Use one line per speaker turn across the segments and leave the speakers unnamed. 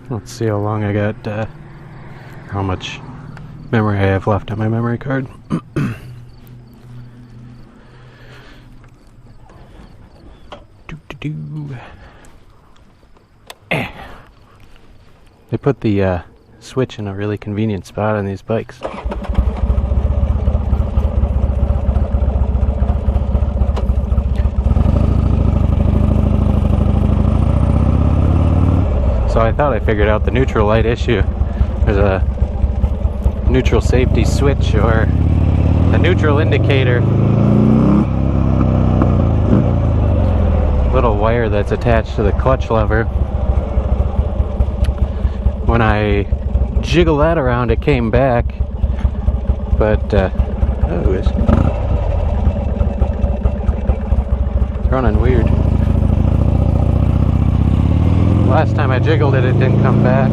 Let's see how long I got, how much memory I have left on my memory card. They put the switch in a really convenient spot on these bikes. So I thought I figured out the neutral light issue. There's a neutral safety switch or a neutral indicator. Little wire that's attached to the clutch lever. When I jiggle that around, it came back. But, oh, it's running weird. Last time I jiggled it, it didn't come back.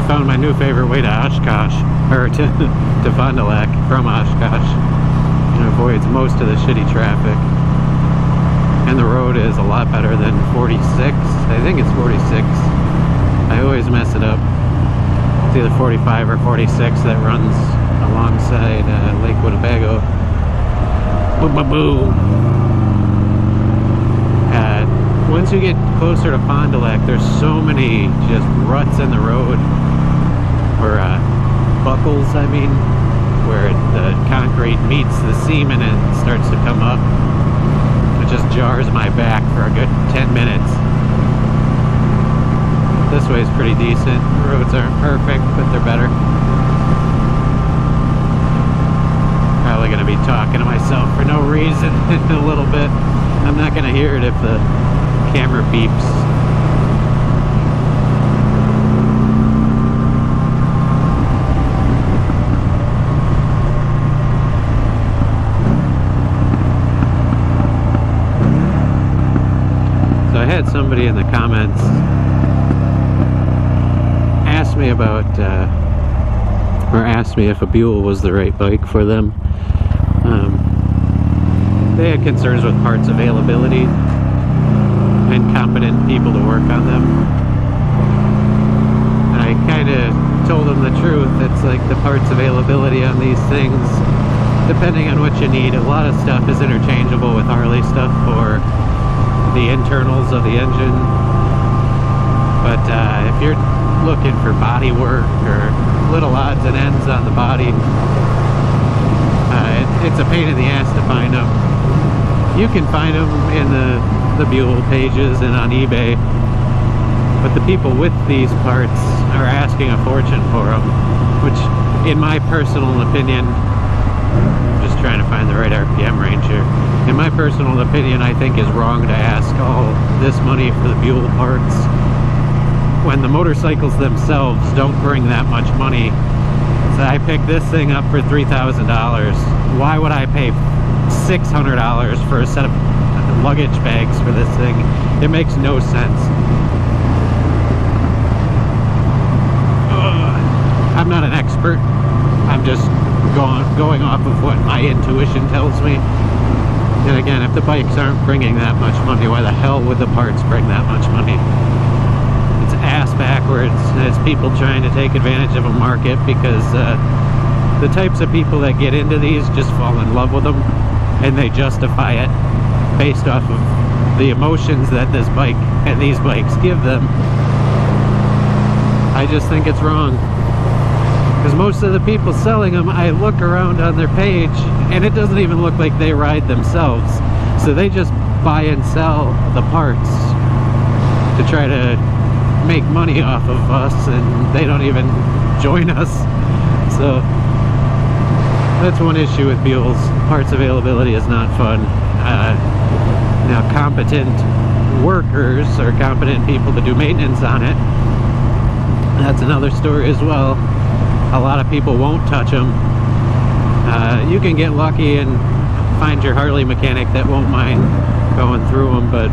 Found my new favorite way to Oshkosh, or to Fond du Lac from Oshkosh. It avoids most of the shitty traffic. And the road is a lot better than 46. I think it's 46. I always mess it up. It's either 45 or 46 that runs alongside Lake Winnebago. Boom. Once you get closer to Fond du Lac, there's so many just ruts in the road. Or buckles, I mean, where the concrete meets the seam and it starts to come up. It just jars my back for a good 10 minutes. This way is pretty decent. The roads aren't perfect, but they're better. Probably going to be talking to myself for no reason in a little bit. I'm not going to hear it if the camera beeps. I had somebody in the comments ask me about, or asked me if a Buell was the right bike for them. They had concerns with parts availability and competent people to work on them. And I kind of told them the truth. It's like the parts availability on these things, depending on what you need. A lot of stuff is interchangeable with Harley stuff for the internals of the engine, but if you're looking for body work or little odds and ends on the body, it's a pain in the ass to find them. You can find them in the Buell pages and on eBay, but the people with these parts are asking a fortune for them, which in my personal opinion, just trying to find the right RPM range here. In my personal opinion, I think is wrong to ask all this money for the Buell parts when the motorcycles themselves don't bring that much money. So I picked this thing up for $3,000. Why would I pay $600 for a set of luggage bags for this thing? It makes no sense. I'm not an expert. I'm just going off of what my intuition tells me. And again, if the bikes aren't bringing that much money, why the hell would the parts bring that much money? It's ass backwards. It's people trying to take advantage of a market because the types of people that get into these just fall in love with them and they justify it based off of the emotions that this bike and these bikes give them. I just think it's wrong. Because most of the people selling them, I look around on their page and it doesn't even look like they ride themselves. So they just buy and sell the parts to try to make money off of us, and they don't even join us. So that's one issue with Buell's. Parts availability is not fun. Now competent workers or competent people to do maintenance on it, that's another story as well. a lot of people won't touch them. You can get lucky and find your Harley mechanic that won't mind going through them, but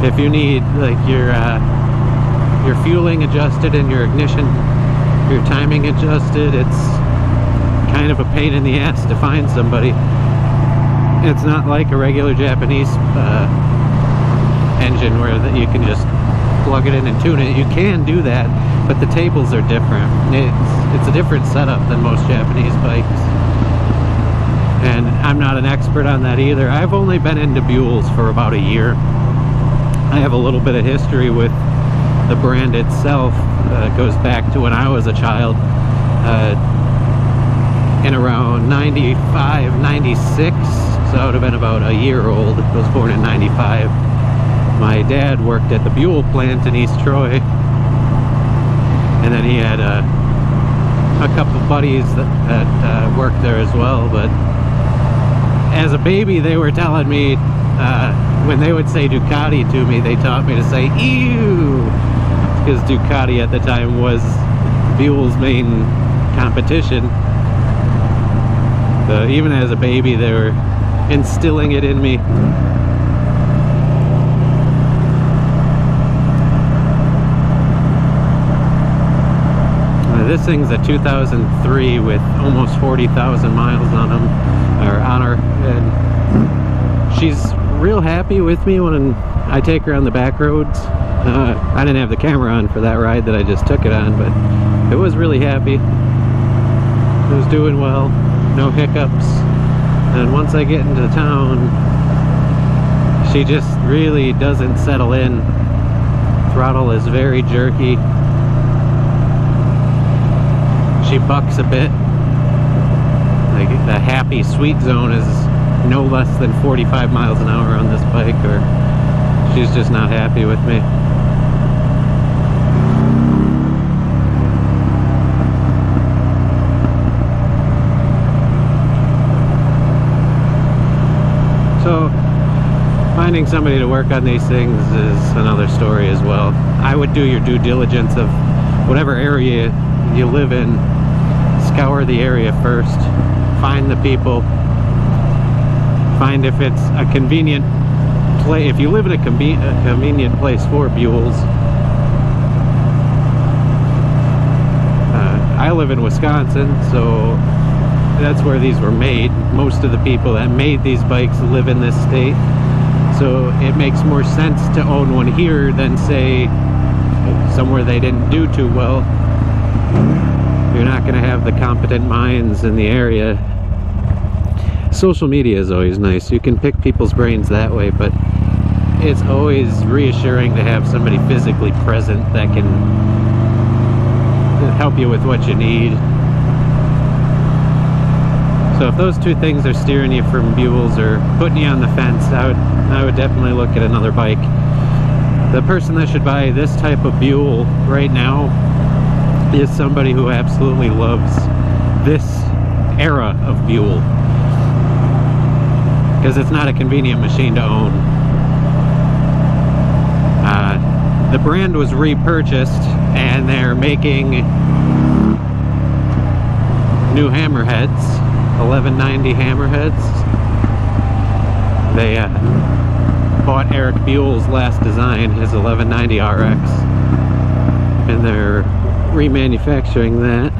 if you need like your fueling adjusted and your ignition, your timing adjusted, it's kind of a pain in the ass to find somebody. It's not like a regular Japanese engine where you can just plug it in and tune it. You can do that, but the tables are different. It's a different setup than most Japanese bikes. And I'm not an expert on that either. I've only been into Buells for about a year. I have a little bit of history with the brand itself. It goes back to when I was a child. In around 95, 96, so I would have been about a year old. I was born in 95. My dad worked at the Buell plant in East Troy, and then he had a couple of buddies that worked there as well. But as a baby, they were telling me, when they would say Ducati to me, they taught me to say ew, because Ducati at the time was Buell's main competition. So even as a baby, they were instilling it in me. This thing's a 2003 with almost 40,000 miles on them, or on her, and she's real happy with me when I take her on the back roads. I didn't have the camera on for that ride that I just took it on, but it was really happy. It was doing well, no hiccups. And once I get into town, she just really doesn't settle in. Throttle is very jerky. She bucks a bit. Like the happy sweet zone is no less than 45 miles an hour on this bike, or she's just not happy with me. So finding somebody to work on these things is another story as well. I would do your due diligence of whatever area you live in. Scour the area first, find the people, find if it's a convenient place. If you live in a convenient place for Buells. I live in Wisconsin, so that's where these were made. Most of the people that made these bikes live in this state, so it makes more sense to own one here than say somewhere they didn't do too well. You're not going to have the competent minds in the area. Social media is always nice. You can pick people's brains that way, but it's always reassuring to have somebody physically present that can help you with what you need. So if those two things are steering you from Buells or putting you on the fence, I would definitely look at another bike. The person that should buy this type of Buell right now is somebody who absolutely loves this era of Buell, because it's not a convenient machine to own. The brand was repurchased and they're making new hammerheads, 1190 hammerheads. They bought Eric Buell's last design, his 1190 RX, and they're remanufacturing that.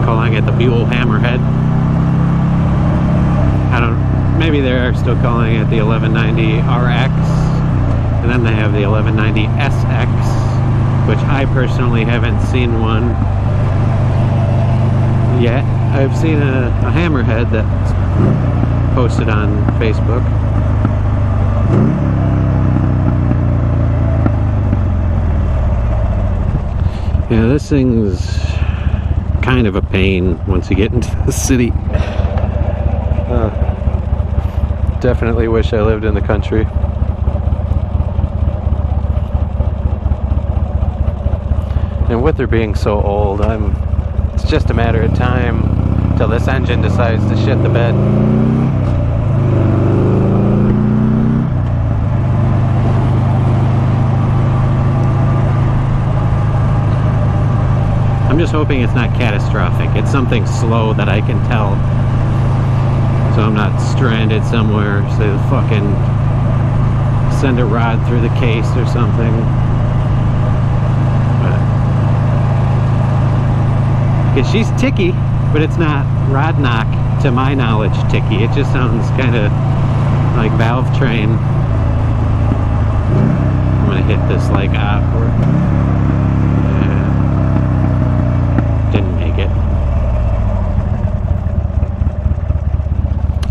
Calling it the Buell Hammerhead. Maybe they're still calling it the 1190 RX, and then they have the 1190 SX, which I personally haven't seen one yet. I've seen a Hammerhead that's posted on Facebook. Yeah, this thing's kind of a pain once you get into the city. Definitely wish I lived in the country. And with her being so old, it's just a matter of time till this engine decides to shit the bed. hoping it's not catastrophic. It's something slow that I can tell, so I'm not stranded somewhere, so they fucking send a rod through the case or something. Because she's ticky, but it's not rod knock, to my knowledge, ticky. It just sounds kind of like valve train. I'm gonna hit this like awkward. Didn't make it.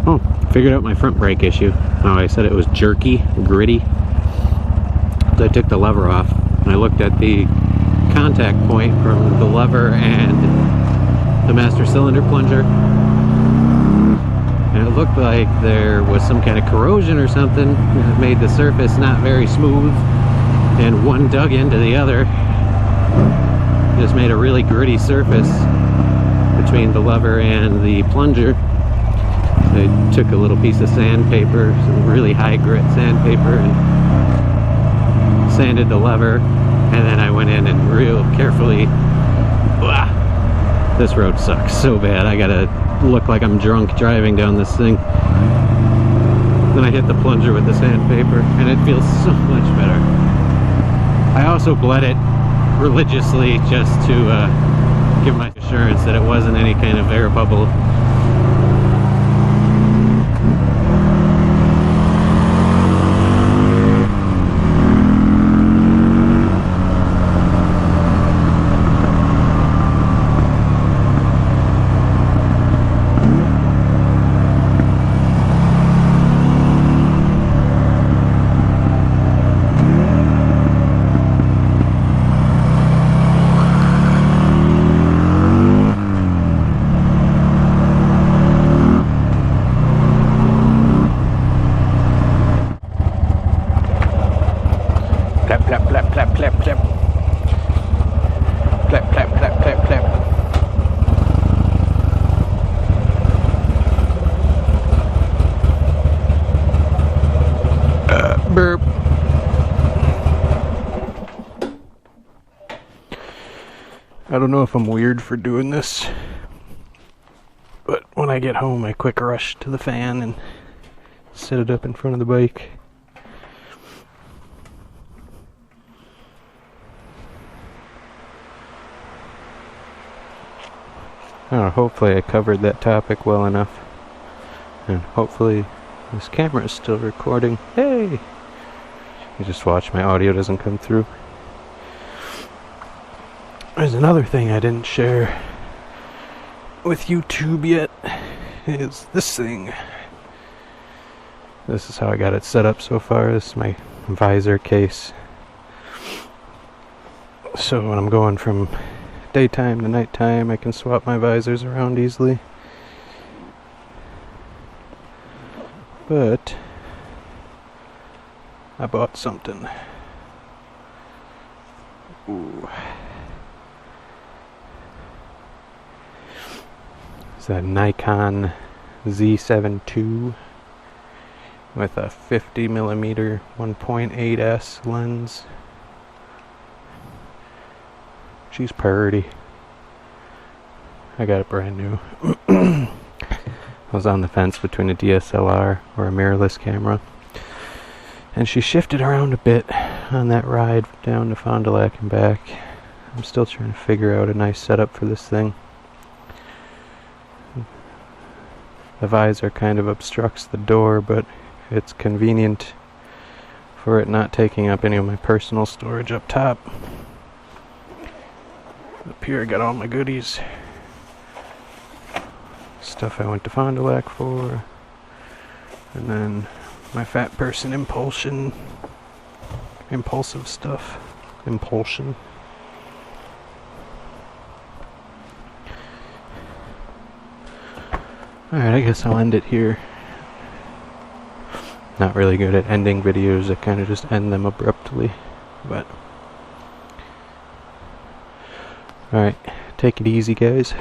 Oh, figured out my front brake issue. Oh, I said it was jerky, gritty. So I took the lever off and I looked at the contact point from the lever and the master cylinder plunger, and it looked like there was some kind of corrosion or something that made the surface not very smooth, and one dug into the other, just made a really gritty surface between the lever and the plunger. I took a little piece of sandpaper, some really high grit sandpaper, and sanded the lever, and then I went in and real carefully, this road sucks so bad. I gotta look like I'm drunk driving down this thing. Then I hit the plunger with the sandpaper, and it feels so much better. I also bled it religiously just to give my assurance that it wasn't any kind of air bubble. Plap, plap, plap, plap, plap, plap. Plap, plap, plap, plap, plap. Burp. I don't know if I'm weird for doing this, but when I get home I quick rush to the fan and set it up in front of the bike. Oh, hopefully I covered that topic well enough, and hopefully this camera is still recording. Hey! You just watch my audio doesn't come through. There's another thing I didn't share with YouTube yet, is this thing. This is how I got it set up so far. This is my visor case. So when I'm going from daytime to nighttime, I can swap my visors around easily. But I bought something. Ooh. It's a Nikon Z7 II with a 50mm 1.8S lens. She's purty. I got it brand new. I was on the fence between a DSLR or a mirrorless camera, and she shifted around a bit on that ride down to Fond du Lac and back. I'm still trying to figure out a nice setup for this thing. The visor kind of obstructs the door, but it's convenient for it not taking up any of my personal storage up top. Up here I got all my goodies. Stuff I went to Fond du Lac for. And then my fat person impulsive stuff. Impulsion. Alright, I guess I'll end it here. Not really good at ending videos. I kind of just end them abruptly. But alright, take it easy, guys.